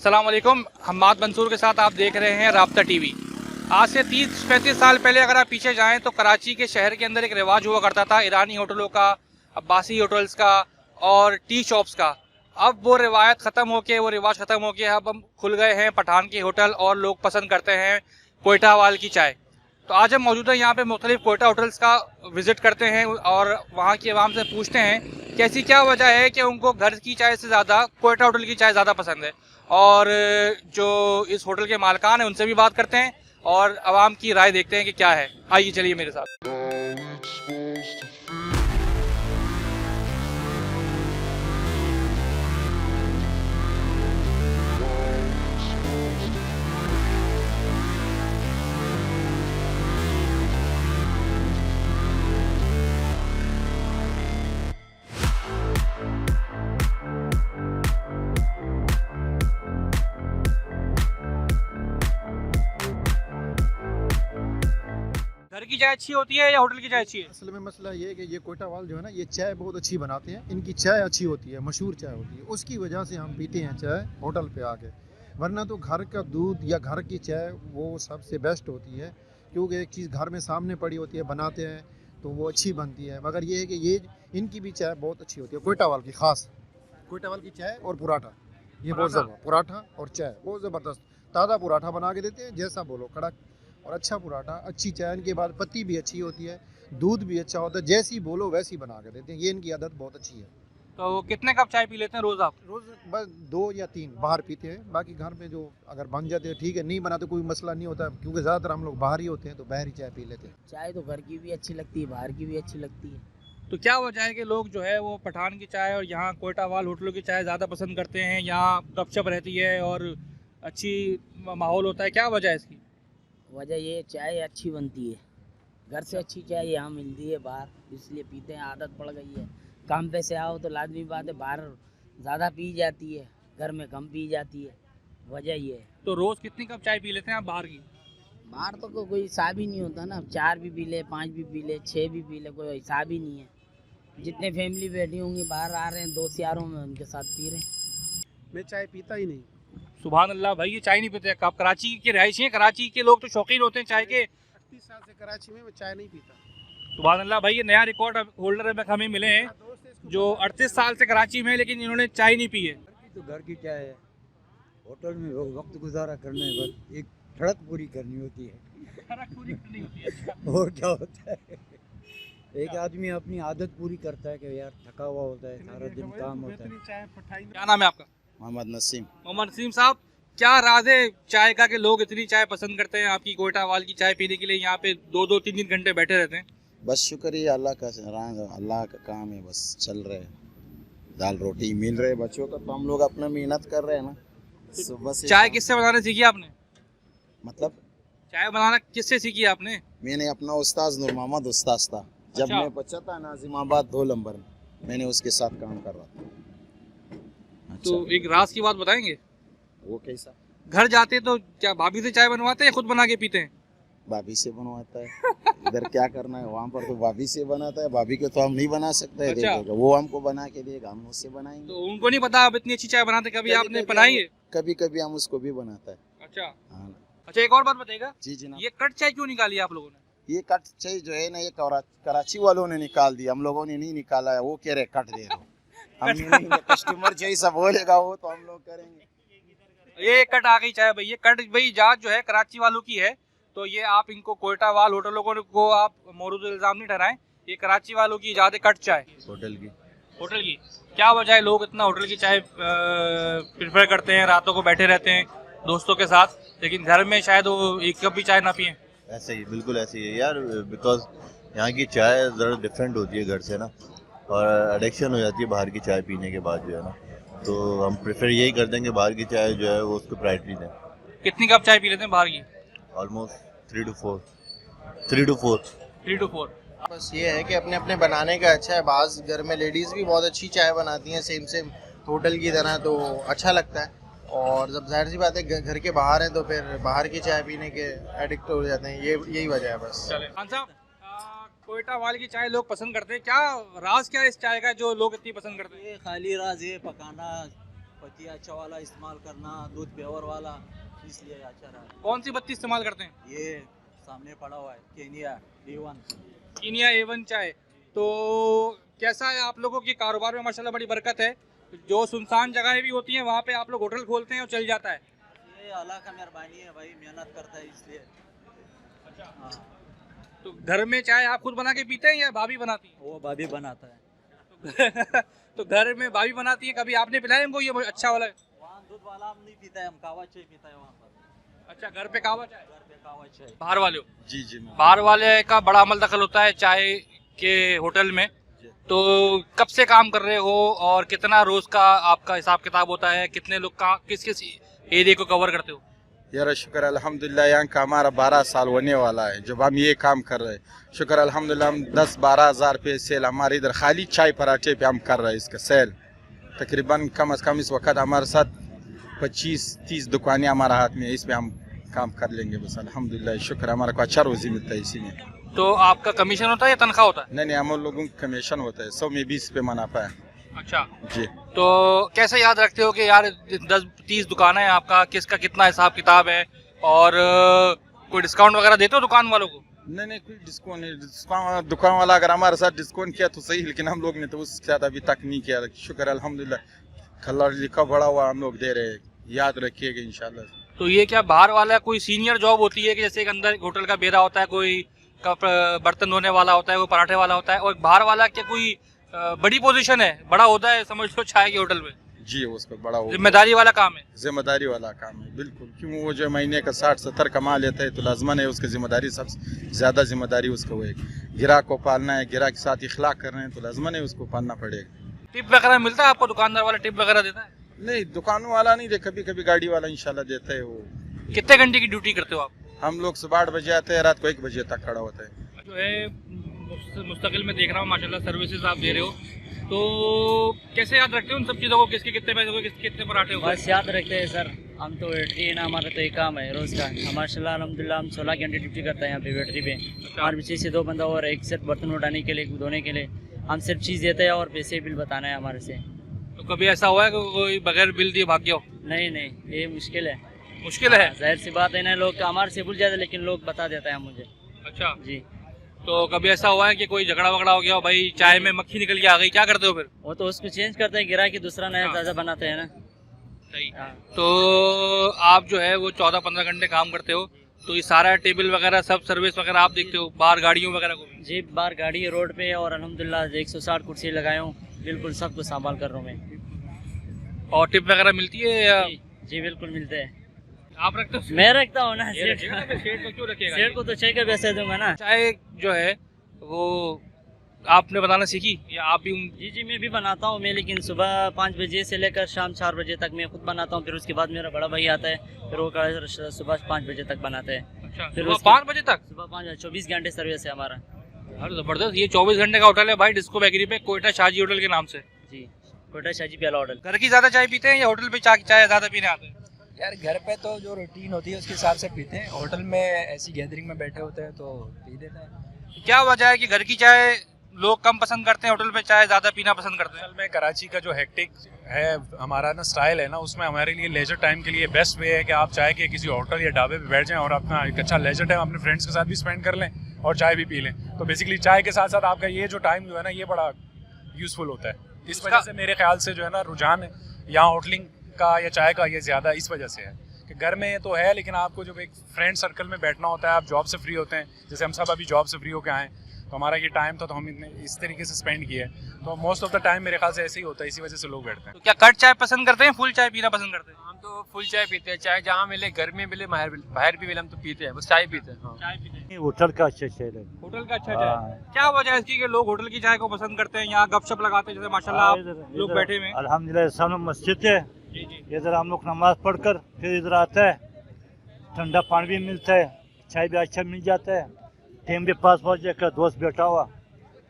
अस्सलाम वालेकुम। हम्माद मंसूर के साथ आप देख रहे हैं राब्ता टीवी। आज से 30-35 साल पहले अगर आप पीछे जाएं तो कराची के शहर के अंदर एक रिवाज हुआ करता था ईरानी होटलों का, अब्बासी होटल्स का और टी शॉप्स का। अब वो रिवायत ख़त्म होके, वो रिवाज ख़त्म होके अब हम खुल गए हैं पठान के होटल और लोग पसंद करते हैं कोयटा वाल की चाय। तो आज हम मौजूद हैं यहाँ पे मुख्तलिफ कोयटा होटल्स का विज़िट करते हैं और वहाँ की आवाम से पूछते हैं कि ऐसी क्या वजह है कि उनको घर की चाय से ज़्यादा कोयटा होटल की चाय ज़्यादा पसंद है। और जो इस होटल के मालिकान हैं उनसे भी बात करते हैं और आवाम की राय देखते हैं कि क्या है। आइए चलिए मेरे साथ। घर की चाय अच्छी होती है या होटल की चाय अच्छी है? असल में मसला ये है कि ये कोयटा वाल जो है ना, ये चाय बहुत अच्छी बनाते हैं। इनकी चाय अच्छी होती है, मशहूर चाय होती है, उसकी वजह से हम पीते हैं चाय होटल पे आके। वरना तो घर का दूध या घर की चाय वो सबसे बेस्ट होती है, क्योंकि एक चीज़ घर में सामने पड़ी होती है, बनाते हैं तो वो अच्छी बनती है। मगर ये है कि ये इनकी भी चाय बहुत अच्छी होती है, कोयटा वाल की ख़ास। कोयटा वाल की चाय और पराठा, ये बहुत ज़बरदस्त। पराठा और चाय बहुत ज़बरदस्त। ताज़ा पराठा बना के देते हैं, जैसा बोलो कड़क और अच्छा पराठा, अच्छी चाय। इनके बाद पत्ती भी अच्छी होती है, दूध भी अच्छा होता है, जैसी बोलो वैसी बना के देते हैं। ये इनकी आदत बहुत अच्छी है। तो कितने कप चाय पी लेते हैं रोज़ आप? रोज़ बस 2 या 3 बाहर पीते हैं, बाकी घर में जो अगर बन जाते हैं ठीक है, नहीं बना तो कोई मसला नहीं होता, क्योंकि ज़्यादातर हम लोग बाहर ही होते हैं तो बाहर ही चाय पी लेते हैं। चाय तो घर की भी अच्छी लगती है, बाहर की भी अच्छी लगती है। तो क्या वजह है कि लोग जो है वो पठान की चाय और यहाँ कोयटा वाल होटलों की चाय ज़्यादा पसंद करते हैं? यहाँ गपशप रहती है और अच्छी माहौल होता है, क्या वजह है इसकी? वजह ये चाय अच्छी बनती है, घर से अच्छी चाय यहाँ मिलती है बाहर, इसलिए पीते हैं, आदत पड़ गई है। काम पे से आओ तो लाजमी बात है, बाहर ज़्यादा पी जाती है, घर में कम पी जाती है, वजह ये है। तो रोज़ कितनी कप चाय पी लेते हैं आप बाहर की? बाहर तो कोई हिसाब ही नहीं होता ना, 4 भी पी ले, 5 भी पी ले, 6 भी पी ले, कोई हिसाब ही नहीं है। जितने फैमिली बैठी होंगी बाहर आ रहे हैं दोस्त यारों में, उनके साथ पी रहे हैं। मैं चाय पीता ही नहीं। सुभान अल्लाह भाई, ये चाय नहीं पीते आप? कराची के रहायशी हैं, कराची के लोग तो शौकीन होते हैं चाय के। 38 साल से कराची में मैं चाय नहीं पीता। सुभान अल्लाह भाई, ये नया रिकॉर्ड होल्डर में हमें मिले हैं जो 38 साल से कराची में, लेकिन इन्होंने चाय नहीं पी है। तो घर की चाय है, होटल में वक्त गुजारा करने बस एक ठड़क पूरी करनी होती है। और क्या होता है, एक आदमी अपनी आदत पूरी करता है कि यार थका हुआ होता है, सारा दिन काम होता है। क्या नाम है आपका? मोहम्मद नसीम। मोहम्मद नसीम साहब, क्या राज है चाय का कि लोग इतनी चाय पसंद करते हैं आपकी कोयटा वाल की चाय पीने के लिए यहाँ पे 2-2, 3-3 घंटे बैठे रहते हैं? बस शुक्रिया अल्लाह का, अल्लाह का काम है, बस चल रहे हैं, दाल रोटी मिल रहे बच्चों का, तो हम लोग अपना मेहनत कर रहे हैं ना। सुबह से चाय किससे बनाना सीखी आपने? मतलब चाय बनाना किससे सीखी आपने? मैंने अपना उस्ताद नूर मोहम्मद उस्ताद था, जब अच्छा। मैं बच्चा था नाजिमाबाद 2 नंबर में, मैंने उसके साथ काम कर रहा था। तो एक राज की बात बताएंगे? वो कैसा? घर जाते तो क्या भाभी से चाय बनवाते हैं, खुद बना के पीते हैं? भाभी से बनवाता है। इधर क्या करना है, वहाँ पर तो भाभी से बनाता है, भाभी को तो हम नहीं बना सकते हैं। अच्छा। देखेगा वो हमको बना के देगा, हम उससे बनाएंगे। तो उनको नहीं पता आप इतनी अच्छी चाय बनाते, कभी आपने कभी-कभी बनाई है? कभी कभी हम उसको भी बनाता है। अच्छा हाँ अच्छा, एक और बात बताइएगा, जी जनाब। ये कट चाय क्यों निकाली आप लोगों ने? ये कट चाहिए जो है ना, ये कराची वालों ने निकाल दिया, हम लोगों ने नहीं निकाला है। वो कह रहे कट दे दो, हम नहीं, कस्टमर जैसा बोलेगा वो तो हम लोग करेंगे। ये कट आ गई चाय भाई, ये कट भाई जात जो है कराची वालों की है, तो ये आप इनको कोयटा वाल होटलों को आप मौरूद इल्जाम नहीं ठहराएं, ये कराची वालों की इजाज़त है कट चाय। होटल की होटल की क्या वजह है, लोग इतना होटल की चाय प्रेफर करते हैं, रातों को बैठे रहते हैं दोस्तों के साथ, लेकिन घर में शायद वो एक कप भी चाय ना पिए? ऐसे ही, बिल्कुल ऐसे ही है यार, बिकॉज यहाँ की चाय ज़रा डिफरेंट होती है घर से ना, और एडिक्शन हो जाती है बाहर की चाय पीने के बाद जो है ना, तो हम प्रेफर यही करते हैं कि बाहर की चाय जो है वो उसको प्रायोरिटी दें। कितनी कप चाय पी लेते हैं बाहर की? Almost 3 to 4 3 to 4। 3 to 4। बस ये है कि अपने अपने बनाने का अच्छा है, बाज़ घर में लेडीज़ भी बहुत अच्छी चाय बनाती हैं सेम होटल की तरह, तो अच्छा लगता है। और जब जाहिर सी बात है घर के बाहर हैं तो फिर बाहर की चाय पीने के एडिक्ट हो जाते हैं, यही वजह है बस। चले खान साहब, कोयटा वाल की चाय लोग पसंद करते हैं, क्या राज क्या है इस चाय का जो लोग इतनी पसंद करते हैं? ये खाली राज है पकाना, पत्ती अच्छा वाला इस्तेमाल करना, दूध प्योर वाला, इसलिए अच्छा रहा। कौन सी पत्ती इस्तेमाल करते हैं? ये सामने पड़ा हुआ है केनिया D1। कीनिया A1 चाय। तो कैसा है आप लोगों के कारोबार में? माशाल्लाह बड़ी बरकत है। जो सुनसान जगहें भी होती हैं वहाँ पे आप लोग होटल खोलते हैं और चल जाता है। ये अल्लाह का मेहरबानी है भाई, मेहनत करता है इसलिए। हाँ, तो घर में चाय आप खुद बना के पीते हैं या भाभी बनाती हैं? वो भाभी बनाता है। तो घर में भाभी बनाती है, कभी आपने पिलाया हमको ये अच्छा वाला है? वहाँ दूध वाला हम नहीं पीता है, हम कावा चाय पीता है वहाँ पर। अच्छा, घर पे कावा चाय? घर पे कावा चाय। बाहर वाले हो? जी जी बाहर वाले का बड़ा अमल दखल होता है चाय के होटल में। तो कब से काम कर रहे हो और कितना रोज का आपका हिसाब किताब होता है? कितने लोग का किस किस एरिया को कवर करते हो? यार शुक्र अल्हम्दुलिल्लाह, यहाँ का हमारा 12 साल होने वाला है जब हम ये काम कर रहे हैं। शुक्र अल्हम्दुलिल्लाह, हम 10-12 हज़ार पे सेल हमारे इधर खाली चाय पराठे पे हम कर रहे हैं इसका सेल। तकरीबन कम से कम इस वक्त हमारे साथ 25-30 दुकानें हमारा हाथ में है, इस पे हम काम कर लेंगे बस। अल्हम्दुलिल्लाह शुक्र, हमारा को अच्छा रोजी मिलता है इसी में। तो आपका कमीशन होता है या तनख्वाह होता है? नहीं, हम लोगों का कमीशन होता है, 100 में 20 पे मुनाफा है। अच्छा जी। तो कैसे याद रखते हो कि यार 10-30 दुकान है आपका, किसका कितना हिसाब किताब है और कोई डिस्काउंट वगैरह देते हो दुकान वालों को? नहीं, कोई डिस्काउंट नहीं। दुकान वाला अगर हमारे साथ डिस्काउंट किया तो सही, लेकिन हम लोग ने तो उसके साथ अभी तक नहीं किया। शुक्र अल्हम्दुलिल्लाह, खल्ला लिखा बड़ा हुआ हम लोग दे रहे हैं, याद रखिएगा इंशाल्लाह। तो ये क्या बाहर वाला कोई सीनियर जॉब होती है कि जैसे एक अंदर होटल का बेरा होता है, कोई बर्तन धोने वाला होता है, कोई पराठे वाला होता है, और बाहर वाला क्या कोई बड़ी पोजीशन है, बड़ा होता है समझ लो चाय के होटल में? जी, उसको बड़ा हो, जिम्मेदारी वाला काम है। जिम्मेदारी वाला काम है बिल्कुल। क्यों, वो जो महीने का 60-70 कमा लेता है तो लाजमन है उसकी जिम्मेदारी, सबसे ज्यादा जिम्मेदारी उसको है। गिराक को पालना है, गिराक के साथ इखलाक करना है तो लाजमन है उसको पालना पड़ेगा। टिप वगैरह मिलता है आपको? दुकानदार वाला टिप वगैरह देता है? नहीं, दुकानों वाला नहीं दे, कभी कभी गाड़ी वाला इंशाल्लाह देता है वो। कितने घंटे की ड्यूटी करते हो आप? हम लोग सुबह 8 बजे आते हैं, रात को 1 बजे तक खड़ा होता है। जो है मुस्तकिल में देख रहा हूँ माशाल्लाह सर्विसेज आप दे रहे हो, तो कैसे याद रखते हो उन सब चीज़ों को? किसके कितने पैसे हो, किसके कितने पराठे हो? बस याद रखते हैं सर, हम तो वेटरी है ना, हमारा तो एक काम है रोज़ का। माशाल्लाह अल्हम्दुलिल्लाह, हम 16 घंटे ड्यूटी करते हैं यहाँ पे वेटरी पे। हमारे पीछे से 2 बंदा और एक सेट बर्तन उठाने के लिए, धोने के लिए। हम सिर्फ चीज़ देते हैं और पैसे बिल बताना है हमारे से। तो कभी ऐसा हुआ है कि कोई बगैर बिल दिए भाग गया हो? नहीं, ये मुश्किल है। मुश्किल है? जाहिर सी बात है ना, लोग हमारे से भूल जाते हैं लेकिन लोग बता देता है मुझे। अच्छा जी। तो कभी ऐसा हुआ है कि कोई झगड़ा वगड़ा हो गया हो, भाई चाय में मक्खी निकल के आ गई, क्या करते हो फिर? वो तो उसको चेंज करते हैं, गिरा के दूसरा नया ताज़ा बनाते हैं ना। सही। तो आप जो है वो 14-15 घंटे काम करते हो, तो ये सारा टेबल वगैरह सब सर्विस वगैरह आप देखते हो, बाहर गाड़ियों वगैरह को? जी, बाहर गाड़ी है रोड पे और अल्हम्दुलिल्लाह 160 कुर्सी लगाए हूँ, बिल्कुल सब कुछ संभाल कर रहा हूँ मैं। और टिप वगैरह मिलती है या? जी बिल्कुल मिलते हैं। आप रखते हो? मैं रखता हूँ ना। सेठ को क्यों रखेगा? सेठ को तो 6 के पैसे दूंगा ना। चाय जो है वो आपने बनाना सीखी या आप भी? जी, मैं भी बनाता हूँ मैं, लेकिन सुबह 5 बजे से लेकर शाम 4 बजे तक मैं खुद बनाता हूँ। फिर उसके बाद मेरा बड़ा भाई आता है, फिर वो सुबह 5 बजे तक बनाते हैं। अच्छा, फिर सुबह 5 बजे तक? सुबह 5, 24 घंटे सर्विस है हमारा। अरे जबरदस्त, ये 24 घंटे का होटल है भाई, डिस्को बेकरी पे, कोयटा शाहजी होटल के नाम से। जी, कोयटा शाहजी प्याला होटल। घर की ज्यादा चाय पीते हैं या होटल पे चाय ज्यादा पीने आते हैं? यार घर पे तो जो रूटीन होती है उसके हिसाब से पीते हैं, होटल में ऐसी गैदरिंग में बैठे होते हैं तो पी देते हैं। क्या वजह है कि घर की चाय लोग कम पसंद करते हैं, होटल पे चाय ज्यादा पीना पसंद करते हैं? असल में कराची का जो हेक्टिक है हमारा ना स्टाइल है ना, उसमें हमारे लिए लेजर टाइम के लिए बेस्ट वे है कि आप चाय के किसी होटल या ढाबे पे बैठ जाएं और अपना एक अच्छा लेजर टाइम अपने फ्रेंड्स के साथ भी स्पेंड कर लें और चाय भी पी लें। तो बेसिकली चाय के साथ साथ आपका ये जो टाइम जो है ना, ये बड़ा यूज़फुल होता है। इस वजह से मेरे ख्याल से जो है ना रुझान यहाँ होटलिंग का या चाय का ये ज़्यादा इस वजह से है कि घर में तो है, लेकिन आपको जब एक फ्रेंड सर्कल में बैठना होता है, आप जॉब से फ्री होते हैं, जैसे हम सब अभी जॉब से फ्री होकर आए, तो हमारा ये टाइम था तो हम इतने इस तरीके से स्पेंड किया है, तो मोस्ट ऑफ द टाइम मेरे ख्याल से ऐसे ही होता है, इसी वजह से लोग बैठते हैं। तो क्या कट चाय पसंद करते हैं, फुल चाय पीना पसंद करते हैं? हम तो फुल चाय पीते हैं, चाय जहाँ मिले, घर में मिले, बाहर भी मिले, हम तो पीते हैं, बस चाय पीते हैं। चाय पीते हैं। होटल का अच्छा चाय है। होटल का अच्छा चाय? क्या वजह है इसकी कि लोग होटल की चाय को पसंद करते हैं, यहाँ गपशप लगाते हैं, जैसे माशाल्लाह आप लोग बैठे हुए हैं? अल्हम्दुलिल्लाह सामने मस्जिद है, इधर हम लोग नमाज पढ़कर फिर इधर आता है, ठंडा पानी भी मिलता है, चाय भी अच्छा मिल जाता है, टाइम भी पास हो जाएगा, दोस्त बैठा हुआ।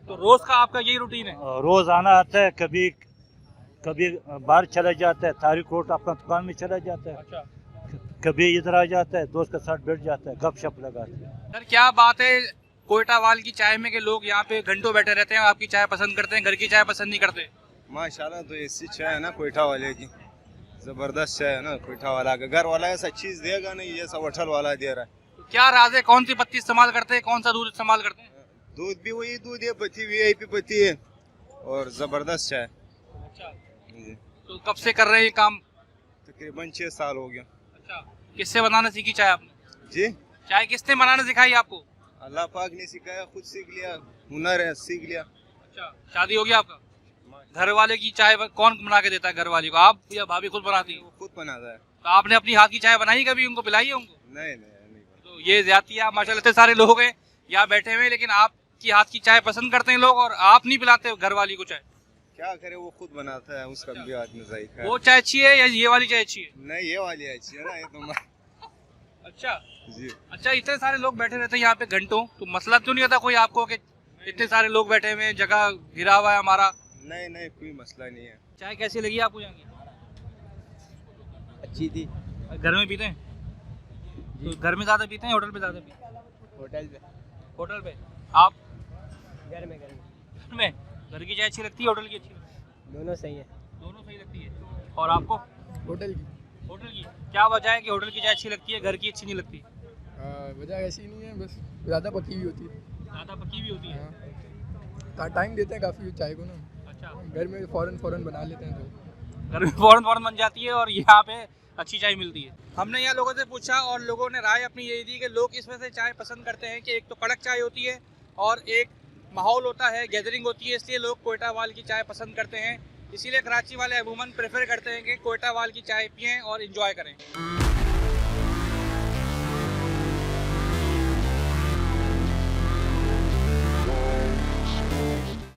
तो रोज का आपका यही रूटीन है? रोज आना आता है, कभी बाहर चला जाता है, तारिक रोड अपना दुकान में चला जाता है। अच्छा। कभी इधर आ जाता है, दोस्त के साथ बैठ जाता है, गपशप लगाते हैं। सर क्या बात है कोयटा वाल की चाय में कि लोग यहाँ पे घंटों बैठे रहते हैं, आपकी चाय पसंद करते हैं, घर की चाय पसंद नहीं करते? माशाल्लाह, तो ऐसी चाय है ना कोयटा वाले की, जबरदस्त चाय है ना कोयटा वाला का। घर वाला ऐसा चीज देगा नहीं जैसा होटल वाला दे रहा है। क्या राज है, कौन सी पत्ती इस्तेमाल करते हैं, कौन सा दूध इस्तेमाल करते हैं? दूध भी वही दूध है, पत्ती VIP पत्ती है और जबरदस्त चाय। अच्छा, जी। तो कब से कर रहे हैं ये काम? तकरीबन 6 साल हो गया। अच्छा, किससे बनाना सीखी चाय आपने? जी, चाय किसने बनाना सिखाई आपको? अल्लाह पाक ने सिखाया, खुद सीख लिया, हुनर है, सीख लिया। अच्छा, शादी हो गया आपका? घर वाले की चाय कौन बना के देता है? घर वाले को आप या भाभी खुद बनाती है? वो खुद बनाता है। तो आपने अपनी हाथ की चाय बनाई कभी, उनको पिलाई है उनको? नहीं। तो ये ज्यादती है। आप माशाल्लाह इतने सारे लोग हैं यहाँ बैठे हुए, लेकिन आपकी हाथ की चाय पसंद करते हैं लोग और आप नहीं पिलाते घर वाली को चाय। क्या करे, वो खुद बनाता है, उसका भी हाथ में जायका है। वो चाय अच्छी है या ये वाली चाय अच्छी है? नहीं, ये वाली अच्छी है ना, ये तो अच्छा जी। अच्छा, इतने सारे लोग बैठे रहते हैं यहाँ पे घंटों, तो मसला क्यों नहीं आता कोई आपको कि इतने सारे लोग बैठे हुए हैं, जगह घिरा हुआ है हमारा? नहीं, कोई मसला नहीं है। चाय कैसी लगी आपको यहाँ की? अच्छी थी। घर में पीते हैं? तो घर में ज्यादा पीते हैं, होटल पे ज्यादा पीते हैं? होटल पे। आप? घर में घर में। घर की चाय अच्छी लगती है, होटल की अच्छी लगती है? दोनों सही है। दोनों सही लगती है। और आपको? होटल की होटल की। क्या वजह है कि होटल की चाय अच्छी लगती है, घर की अच्छी नहीं लगती? वजह ऐसी नहीं है, बस ज़्यादा पकी हुई होती है। ज़्यादा पकी हुई होती है। टाइम देते हैं काफ़ी चाय को ना। अच्छा, घर में फ़ौरन बना लेते हैं तो घर में फौरन बन जाती है और यहाँ पे अच्छी चाय मिलती है। हमने यहाँ लोगों से पूछा और लोगों ने राय अपनी यही दी कि लोग इसमें से चाय पसंद करते हैं कि एक तो कड़क चाय होती है और एक माहौल होता है, गैदरिंग होती है, इसलिए लोग कोयटा वाल की चाय पसंद करते हैं। इसीलिए कराची वाले अमूमन प्रेफर करते हैं कि कोयटा वाल की चाय पिएं और इंजॉय करें।